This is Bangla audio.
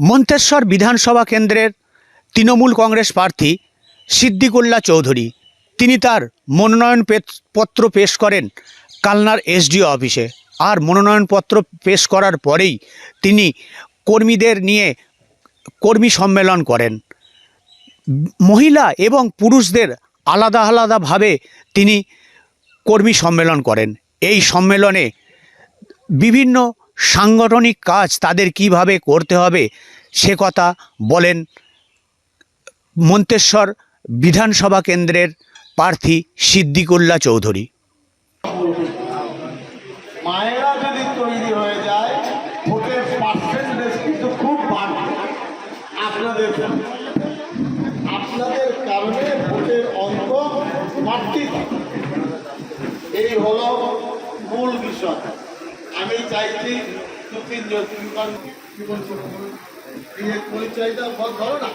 মন্তেশ্বর বিধানসভা কেন্দ্রের তৃণমূল কংগ্রেস প্রার্থী সিদ্দিকুল্লাহ চৌধুরী তিনি তার মনোনয়নপত্র পেশ করেন কালনার এসডিও অফিসে। আর মনোনয়নপত্র পেশ করার পরেই তিনি কর্মীদের নিয়ে কর্মী সম্মেলন করেন। মহিলা এবং পুরুষদের আলাদা আলাদাভাবে তিনি কর্মী সম্মেলন করেন। এই সম্মেলনে বিভিন্ন সাংগঠনিক কাজ তাদের কিভাবে করতে হবে সে কথা বলেন মন্তেশ্বর বিধানসভা কেন্দ্রের প্রার্থী সিদ্দিকুল্লাহ চৌধুরী। মায়েরা যদি তৈরি হয়ে যায় ভোটের পার্সেন্টেজ কিন্তু খুব বাড়বে। আপনাদের কারণে ভোটের অঙ্ক বাড়তি থাকে। এই হলো মূল বিষয়। আমি চাইছি দু তিনজন পরিচয়টা ধরো না।